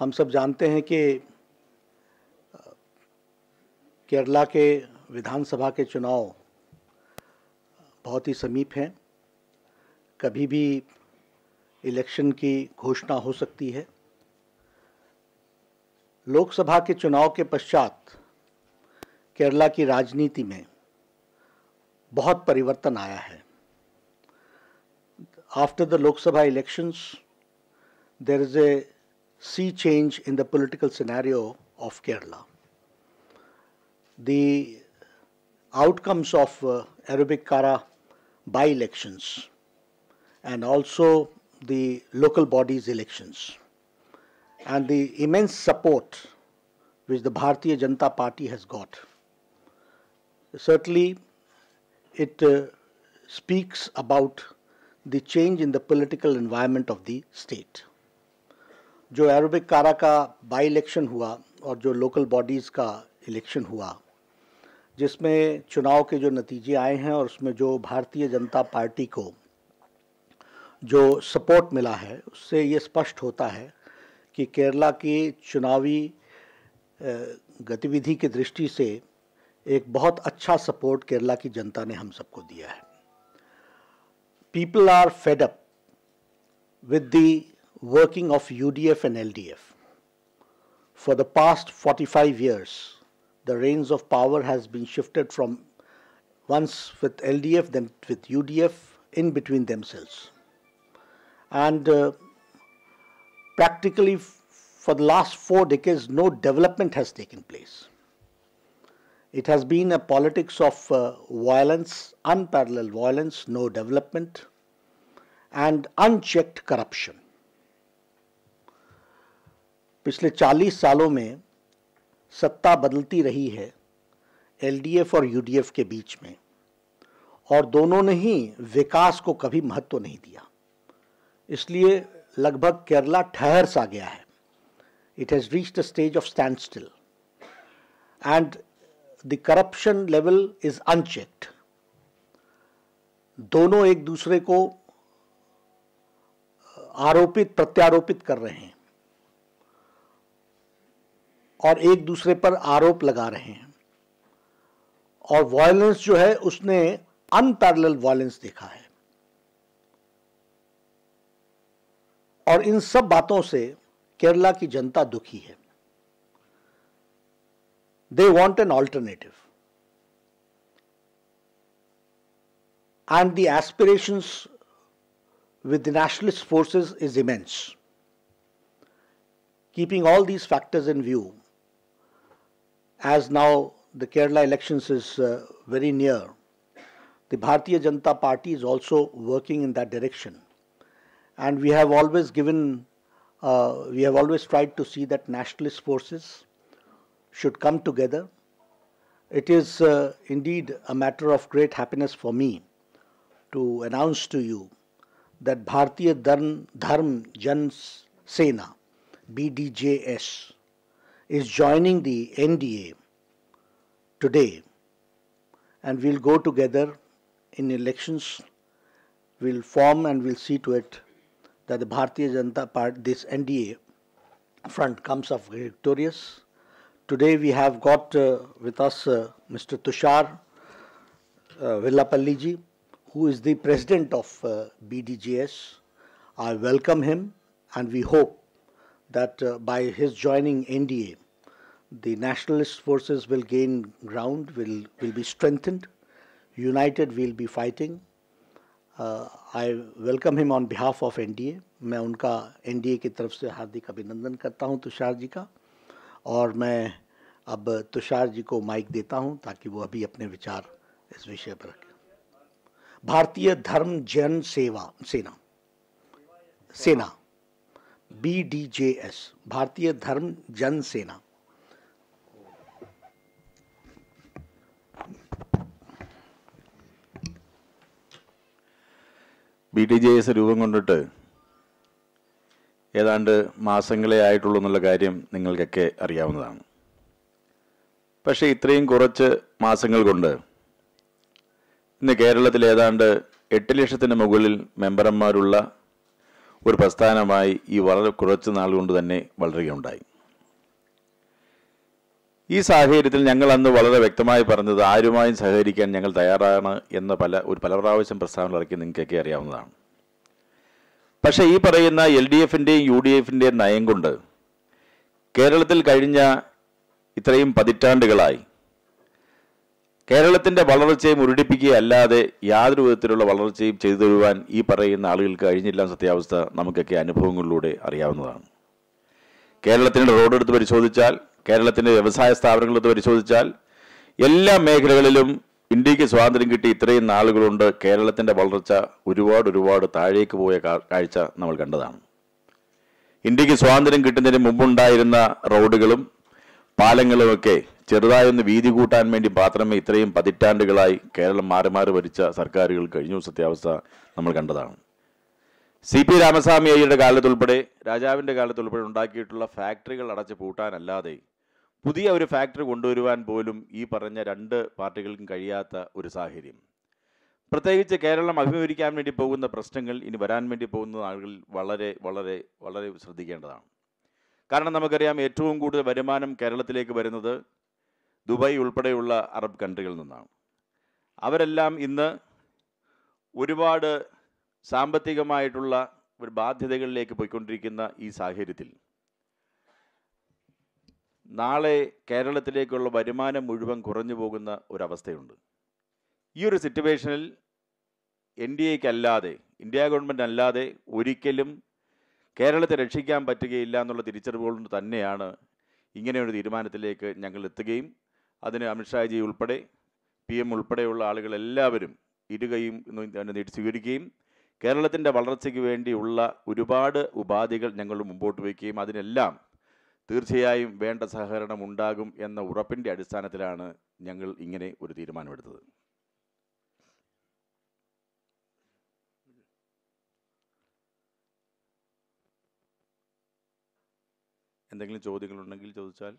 हम सब जानते हैं कि केरला के विधानसभा के चुनाव बहुत ही समीप हैं। कभी भी इलेक्शन की घोषणा हो सकती है। लोकसभा के चुनाव के पश्चात केरला की राजनीति में बहुत परिवर्तन आया है। After the Lok Sabha elections, there is a sea change in the political scenario of Kerala. The outcomes of Arabic-Kara by-elections and also the local bodies elections and the immense support which the Bharatiya Janata Party has got, certainly it speaks about the change in the political environment of the state. जो Arabic कारा का by election हुआ और जो local bodies का election हुआ, जिसमें चुनाव के जो नतीजे आए हैं और उसमें जो भारतीय जनता पार्टी को जो सपोर्ट मिला है, उससे ये स्पष्ट होता है कि केरला की चुनावी गतिविधि की दृष्टि से एक बहुत अच्छा सपोर्ट केरला की जनता ने हम सबको दिया है। People are fed up with the working of UDF and LDF. For the past 45 years, the reins of power has been shifted from once with LDF, then with UDF, in between themselves. And practically for the last 4 decades, no development has taken place. It has been a politics of violence, unparalleled violence, no development, and unchecked corruption. पिछले 40 सालों में सत्ता बदलती रही है LDF और UDF के बीच में, और दोनों ने ही विकास को कभी महत्व नहीं दिया। इसलिए लगभग केरला ठहर सा गया है। It has reached a stage of standstill. And the corruption level is unchecked. दोनों एक दूसरे को आरोपित प्रत्यारोपित कर रहे हैं और एक दूसरे पर आरोप लगा रहे हैं, और वायलेंस जो है उसने अनपैरेलल वायलेंस देखा है। और इन सब बातों से केरला की जनता दुखी है। They want an alternative. And the aspirations with the nationalist forces is immense. Keeping all these factors in view, as now the Kerala elections is very near, the Bharatiya Janata Party is also working in that direction. And we have always tried to see that nationalist forces should come together. It is indeed a matter of great happiness for me to announce to you that Bharatiya Dharm Jan Sena, BDJS, is joining the NDA today, and we'll go together in elections. We'll form and we'll see to it that the Bharatiya Janata Party, this NDA front, comes off victorious. Today we have got with us Mr. Tushar Vellapalli ji, who is the president of BDJS. I welcome him, and we hope that by his joining NDA, the nationalist forces will gain ground, will be strengthened, united we'll be fighting. I welcome him on behalf of NDA. मैं उनका NDA की तरफ से हार्दिक अभिनंदन करता हूं तुषार जी का, और मैं अब तुषार जी को माइक देता हूं ताकि वो अभी अपने विचार इस विषय पर रखें। भारतीय धर्म जन सेना BDJS, भारतीय धर्म जन सेना। BDJS രൂപം കൊണ്ടിട്ട് ഏതാണ്ട് മാസങ്ങളെ ആയിട്ടുള്ളൂ എന്നുള്ള കാര്യം നിങ്ങൾക്കൊക്കെ അറിയാവുന്നതാണ്. പക്ഷേ ഇത്രയും കുറച്ച് മാസങ്ങൾ കൊണ്ട് ഇന്ന് കേരളത്തിൽ ഏതാണ്ട് 8 ലക്ഷത്തിന് മുകളിൽ മെമ്പർമാരുള്ള ഒരു പ്രസ്ഥാനമായി ഈ വളരെ കുറച്ച് നാൾ കൊണ്ട് തന്നെ വളരുകയുണ്ടായി. ഈ സാഹചര്യത്തിൽ ഞങ്ങൾ അന്ന് വളരെ വ്യക്തമായി പറഞ്ഞത് ആരുമായും സഹകരിക്കാൻ ഞങ്ങൾ തയ്യാറാണ് എന്ന പല പ്രാവശ്യം പ്രസ്താവന ഇറക്കി നിങ്ങൾക്കൊക്കെ അറിയാവുന്നതാണ്. പക്ഷേ ഈ പറയുന്ന LDFൻ്റെയും UDFൻ്റെയും നയം കൊണ്ട് കേരളത്തിൽ കഴിഞ്ഞ ഇത്രയും പതിറ്റാണ്ടുകളായി കേരളത്തിൻ്റെ വളർച്ചയെ മുരടിപ്പിക്കുകയല്ലാതെ യാതൊരു വിധത്തിലുള്ള വളർച്ചയും ചെയ്തു തരുവാൻ ഈ പറയുന്ന ആളുകൾക്ക് കഴിഞ്ഞില്ല. സത്യാവസ്ഥ നമുക്കൊക്കെ അനുഭവങ്ങളിലൂടെ അറിയാവുന്നതാണ്. കേരളത്തിൻ്റെ റോഡ് എടുത്ത് പരിശോധിച്ചാൽ, കേരളത്തിൻ്റെ വ്യവസായ സ്ഥാപനങ്ങളെടുത്ത് പരിശോധിച്ചാൽ, എല്ലാ മേഖലകളിലും ഇന്ത്യക്ക് സ്വാതന്ത്ര്യം കിട്ടി ഇത്രയും നാളുകളുണ്ട് കേരളത്തിൻ്റെ വളർച്ച ഒരുപാട് താഴേക്ക് പോയ കാഴ്ച നമ്മൾ കണ്ടതാണ്. ഇന്ത്യക്ക് സ്വാതന്ത്ര്യം കിട്ടുന്നതിന് മുമ്പുണ്ടായിരുന്ന റോഡുകളും പാലങ്ങളുമൊക്കെ ചെറുതായൊന്ന് വീതി കൂട്ടാൻ വേണ്ടി മാത്രമേ ഇത്രയും പതിറ്റാണ്ടുകളായി കേരളം മാറി ഭരിച്ച സർക്കാരുകൾ കഴിഞ്ഞു. സത്യാവസ്ഥ നമ്മൾ കണ്ടതാണ്. CP രാമസ്വാമി അയ്യരുടെ കാലത്തുൾപ്പെടെ, രാജാവിൻ്റെ കാലത്തുൾപ്പെടെ ഉണ്ടാക്കിയിട്ടുള്ള ഫാക്ടറികൾ അടച്ചു പൂട്ടാനല്ലാതെ പുതിയ ഒരു ഫാക്ടറി കൊണ്ടുവരുവാൻ പോലും ഈ പറഞ്ഞ രണ്ട് പാർട്ടികൾക്കും കഴിയാത്ത ഒരു സാഹചര്യം. പ്രത്യേകിച്ച് കേരളം അഭിമുഖീകരിക്കാൻ വേണ്ടി പോകുന്ന പ്രശ്നങ്ങൾ, ഇനി വരാൻ വേണ്ടി പോകുന്ന ആളുകൾ വളരെ ശ്രദ്ധിക്കേണ്ടതാണ്. കാരണം നമുക്കറിയാം, ഏറ്റവും കൂടുതൽ വരുമാനം കേരളത്തിലേക്ക് വരുന്നത് ദുബായ് ഉൾപ്പെടെയുള്ള അറബ് കൺട്രികളിൽ നിന്നാണ്. അവരെല്ലാം ഇന്ന് ഒരുപാട് സാമ്പത്തികമായിട്ടുള്ള ഒരു ബാധ്യതകളിലേക്ക് പോയിക്കൊണ്ടിരിക്കുന്ന ഈ സാഹചര്യത്തിൽ നാളെ കേരളത്തിലേക്കുള്ള വരുമാനം മുഴുവൻ കുറഞ്ഞു പോകുന്ന ഒരവസ്ഥയുണ്ട്. ഈ ഒരു സിറ്റുവേഷനിൽ ഇന്ത്യ ഗവൺമെൻറ് അല്ലാതെ ഒരിക്കലും കേരളത്തെ രക്ഷിക്കാൻ പറ്റുകയില്ല എന്നുള്ള തിരിച്ചറിവുകൊണ്ട് തന്നെയാണ് ഇങ്ങനെയൊരു തീരുമാനത്തിലേക്ക് ഞങ്ങൾ എത്തുകയും അതിന് അമിത്ഷാജി ഉൾപ്പെടെ PM ഉൾപ്പെടെയുള്ള ആളുകളെല്ലാവരും ഇരുകൈയും നീട്ടി സ്വീകരിക്കുകയും കേരളത്തിൻ്റെ വളർച്ചയ്ക്ക് വേണ്ടിയുള്ള ഒരുപാട് ഉപാധികൾ ഞങ്ങൾ മുമ്പോട്ട് വയ്ക്കുകയും അതിനെല്ലാം തീർച്ചയായും വേണ്ട സഹകരണം ഉണ്ടാകും എന്ന ഉറപ്പിൻ്റെ അടിസ്ഥാനത്തിലാണ് ഞങ്ങൾ ഇങ്ങനെ ഒരു തീരുമാനമെടുത്തത്. എന്തെങ്കിലും ചോദ്യങ്ങളുണ്ടെങ്കിൽ ചോദിച്ചാൽ.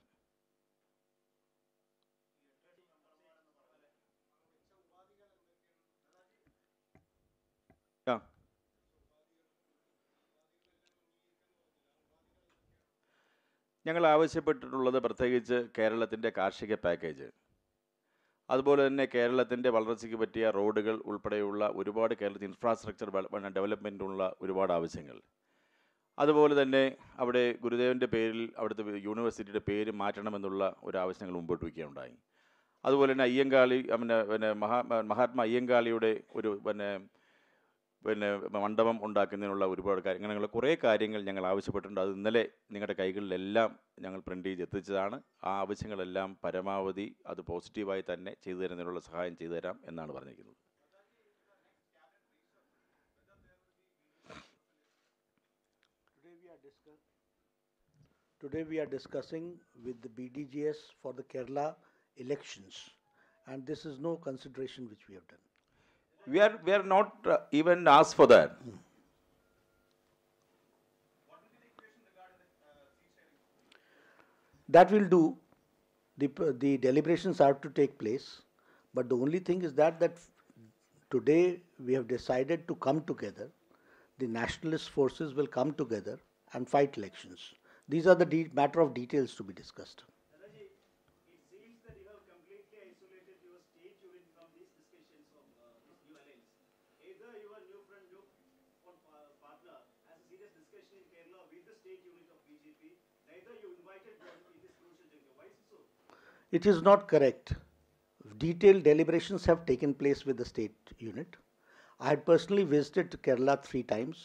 ഞങ്ങൾ ആവശ്യപ്പെട്ടിട്ടുള്ളത് പ്രത്യേകിച്ച് കേരളത്തിൻ്റെ കാർഷിക പാക്കേജ്, അതുപോലെ തന്നെ കേരളത്തിൻ്റെ വളർച്ചയ്ക്ക് പറ്റിയ റോഡുകൾ ഉൾപ്പെടെയുള്ള ഒരുപാട് കേരളത്തിൽ ഇൻഫ്രാസ്ട്രക്ചർ ഡെവലപ്മെൻറ്റുള്ള ഒരുപാട് ആവശ്യങ്ങൾ, അതുപോലെ തന്നെ അവിടെ ഗുരുദേവൻ്റെ പേരിൽ അവിടുത്തെ യൂണിവേഴ്സിറ്റിയുടെ പേര് മാറ്റണമെന്നുള്ള ഒരു ആവശ്യങ്ങൾ മുമ്പോട്ട് വയ്ക്കുകയുണ്ടായി. അതുപോലെ തന്നെ അയ്യങ്കാളി മഹാത്മാ അയ്യങ്കാളിയുടെ ഒരു മണ്ഡപം ഉണ്ടാക്കുന്നതിനുള്ള ഒരുപാട് കാര്യങ്ങൾ, അങ്ങനെയുള്ള കുറേ കാര്യങ്ങൾ ഞങ്ങൾ ആവശ്യപ്പെട്ടിട്ടുണ്ട്. അത് ഇന്നലെ നിങ്ങളുടെ കൈകളിലെല്ലാം ഞങ്ങൾ പ്രിൻ്റ് ചെയ്ത് എത്തിച്ചതാണ്. ആ ആവശ്യങ്ങളെല്ലാം പരമാവധി അത് പോസിറ്റീവായി തന്നെ ചെയ്തു തരുന്നതിനുള്ള സഹായം ചെയ്തു തരാം എന്നാണ് പറഞ്ഞിരിക്കുന്നത്. Today we are discussing with the BDGS for the Kerala elections, and this is no consideration which we have done. We are not even asked for that. That will do. The deliberations are to take place, but the only thing is that today we have decided to come together. The nationalist forces will come together and fight elections. These are the matter of details to be discussed. It seems that you have completely isolated your state unit from these discussions of this new alliance. Either your new friend, new partner has a serious discussion in Kerala with the state unit of BJP, neither you invited them in this crucial juncture. Why is it so? It is not correct. Detailed deliberations have taken place with the state unit. I had personally visited Kerala 3 times.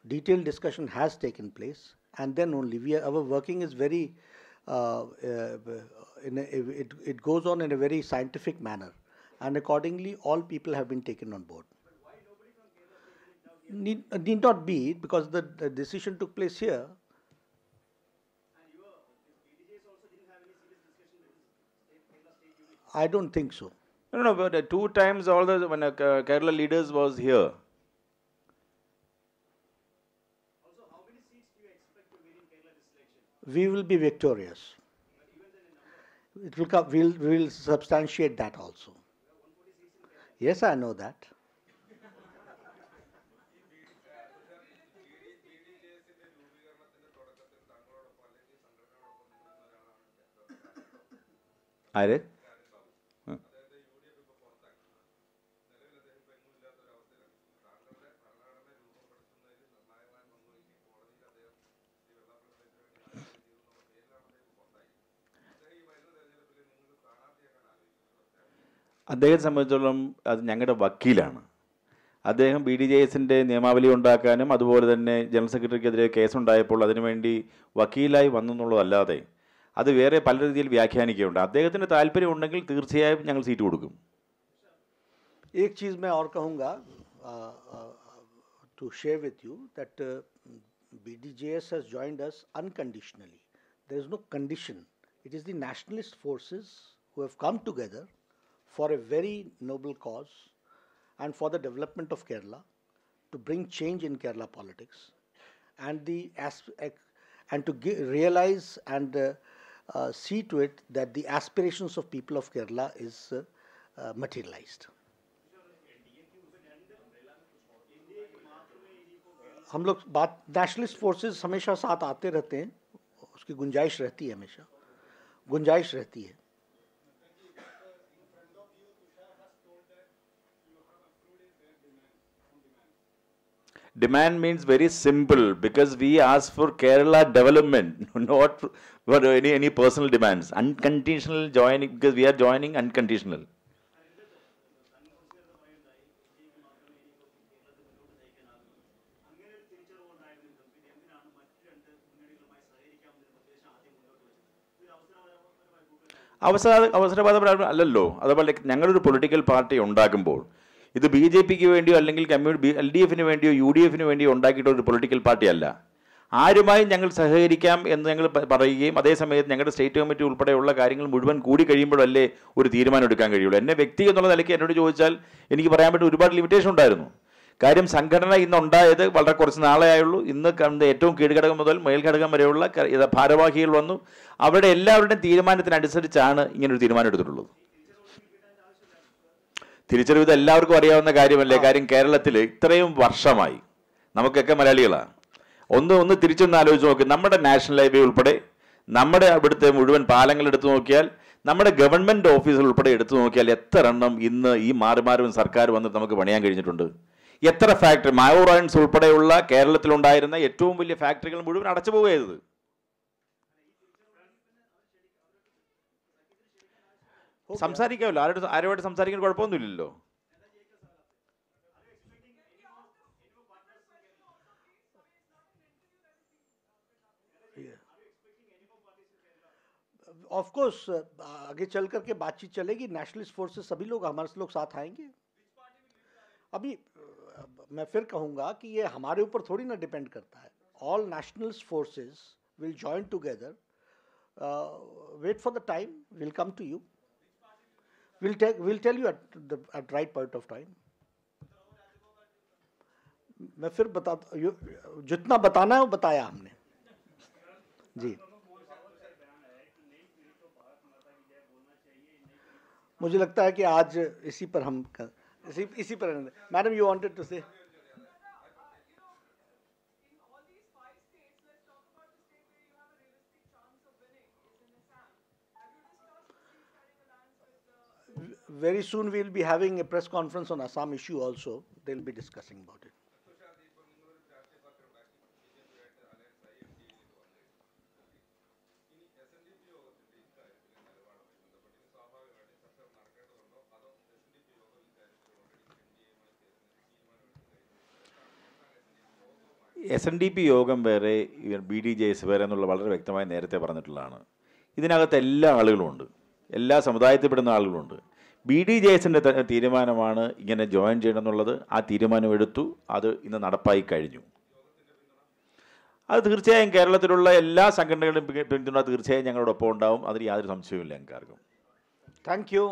Detailed discussion has taken place, and then only our working is very it goes on in a very scientific manner, and accordingly all people have been taken on board. But why nobody from Kerala taken it now? Need not be, because the decision took place here. And your BDJs also didn't have any serious discussion with this Kerala state unit. I don't think so. No, but 2 times all the Kerala leaders was here. Also, how many seats do you expect to win in Kerala this election? We will be victorious. But even then in number, It will come. We'll substantiate that also. Yes, I know that. ആര്? അദ്ദേഹത്തെ സംബന്ധിച്ചിടത്തോളം അത് ഞങ്ങളുടെ വക്കീലാണ്. അദ്ദേഹം BDJSൻ്റെ നിയമാവലി ഉണ്ടാക്കാനും അതുപോലെ തന്നെ general സെക്രട്ടറിക്കെതിരെ കേസുണ്ടായപ്പോൾ അതിനുവേണ്ടി വക്കീലായി വന്നെന്നുള്ളതല്ലാതെ അത് വേറെ പല രീതിയിൽ വ്യാഖ്യാനിക്കുകയുണ്ട്. അദ്ദേഹത്തിന് താല്പര്യമുണ്ടെങ്കിൽ തീർച്ചയായും ഞങ്ങൾ സീറ്റ് കൊടുക്കും. एक चीज़ मैं और कहूँगा to share with you that BDJS has joined us unconditionally. There is no condition. It is the nationalist forces who have come together for a very noble cause and for the development of Kerala, to bring change in Kerala politics, and to realize and see to it that the aspirations of people of Kerala is materialized. हम लोग बात nationalist forces हमेशा साथ आते रहते हैं, उसकी गुंजाइश रहती है, हमेशा गुंजाइश रहती है. Demand means very simple, because we ask for Kerala development, not for any personal demands. Unconditional joining, because we are joining unconditional. അവസരവാദം അല്ലല്ലോ. അതുപോലെ ഞങ്ങളൊരു പൊളിറ്റിക്കൽ പാർട്ടി ഉണ്ടാക്കുമ്പോൾ ഇത് BJPക്ക് വേണ്ടിയോ അല്ലെങ്കിൽ LDFന് വേണ്ടിയോ UDFന് വേണ്ടിയോ ഉണ്ടാക്കിയിട്ട് ഒരു പൊളിറ്റിക്കൽ പാർട്ടി അല്ല. ആരുമായും ഞങ്ങൾ സഹകരിക്കാം എന്ന് ഞങ്ങൾ പറയുകയും അതേസമയത്ത് ഞങ്ങളുടെ സ്റ്റേറ്റ് കമ്മിറ്റി ഉൾപ്പെടെയുള്ള കാര്യങ്ങൾ മുഴുവൻ കൂടി കഴിയുമ്പോഴല്ലേ ഒരു തീരുമാനം എടുക്കാൻ കഴിയുള്ളൂ. എന്നെ വ്യക്തി എന്നുള്ള നിലയ്ക്ക് എന്നോട് ചോദിച്ചാൽ എനിക്ക് പറയാൻ പറ്റും ഒരുപാട് ലിമിറ്റേഷൻ ഉണ്ടായിരുന്നു. കാര്യം സംഘടന ഇന്നുണ്ടായത് വളരെ കുറച്ച് നാളെ ആയുള്ളൂ. ഇന്ന് ഏറ്റവും കീഴ്ഘടകം മുതൽ മേൽഘടകം വരെയുള്ള ഭാരവാഹികൾ വന്നു. അവരുടെ എല്ലാവരുടെയും തീരുമാനത്തിനനുസരിച്ചാണ് ഇങ്ങനൊരു തീരുമാനം എടുത്തിട്ടുള്ളത്. തിരിച്ചറിവ് എല്ലാവർക്കും അറിയാവുന്ന കാര്യമല്ലേ. കാര്യം കേരളത്തിൽ ഇത്രയും വർഷമായി നമുക്കൊക്കെ മലയാളികളാണ്. ഒന്ന് തിരിച്ചൊന്ന് ആലോചിച്ച് നോക്കി. നമ്മുടെ നാഷണൽ ഹൈവേ ഉൾപ്പെടെ നമ്മുടെ അവിടുത്തെ മുഴുവൻ പാലങ്ങൾ എടുത്തു നോക്കിയാൽ, നമ്മുടെ ഗവൺമെൻറ് ഓഫീസുകൾ ഉൾപ്പെടെ എടുത്തു നോക്കിയാൽ എത്ര എണ്ണം ഇന്ന് ഈ മാറി സർക്കാർ വന്നിട്ട് നമുക്ക് പണിയാൻ കഴിഞ്ഞിട്ടുണ്ട്. എത്ര ഫാക്ടറി, മയോറൈൻസ് ഉൾപ്പെടെയുള്ള കേരളത്തിലുണ്ടായിരുന്ന ഏറ്റവും വലിയ ഫാക്ടറികൾ മുഴുവൻ അടച്ചു പോവുകയത്. സംസാരിക്കാമല്ലോ, ആരുമായിട്ട് സംസാരിക്കാൻ കുഴപ്പമൊന്നുമില്ലല്ലോ. ऑफ कोर्स आगे चल करके बातचीत चलेगी. नेशनलिस्ट फोर्सेस सभी लोग, हमारे लोग साथ आएंगे. अभी मैं फिर कहूँगा कि ये हमारे ऊपर थोड़ी ना डिपेंड करता है. All nationalist forces will join together. Wait for the time, will come to you. We'll tell you at right point of time. मैं फिर जितना बताना है वो बताया हमने जी. मुझे लगता है कि आज इसी पर हम इसी पर. मैडम, यू वांटेड टू से. Very soon we will be having a press conference on Assam issue also. They will be discussing about it. SNDP യോഗം വേറെ, BDJS വേറെ എന്നുള്ള വളരെ വ്യക്തമായി നേരത്തെ പറഞ്ഞിട്ടുള്ളതാണ്. ഇതിനകത്ത് എല്ലാ ആളുകളുമുണ്ട്, എല്ലാ സമുദായത്തിൽപ്പെടുന്ന ആളുകളുണ്ട്. BDJSൻ്റെ തീരുമാനമാണ് ഇങ്ങനെ ജോയിൻ ചെയ്യണമെന്നുള്ളത്. ആ തീരുമാനം എടുത്തു, അത് ഇന്ന് നടപ്പായി കഴിഞ്ഞു. അത് തീർച്ചയായും കേരളത്തിലുള്ള എല്ലാ സംഘടനകളും പിന്തുണ തീർച്ചയായും ഞങ്ങളോടൊപ്പം ഉണ്ടാവും. അതിന് യാതൊരു സംശയവുമില്ല ഞങ്ങൾക്കാർക്കും. Thank you.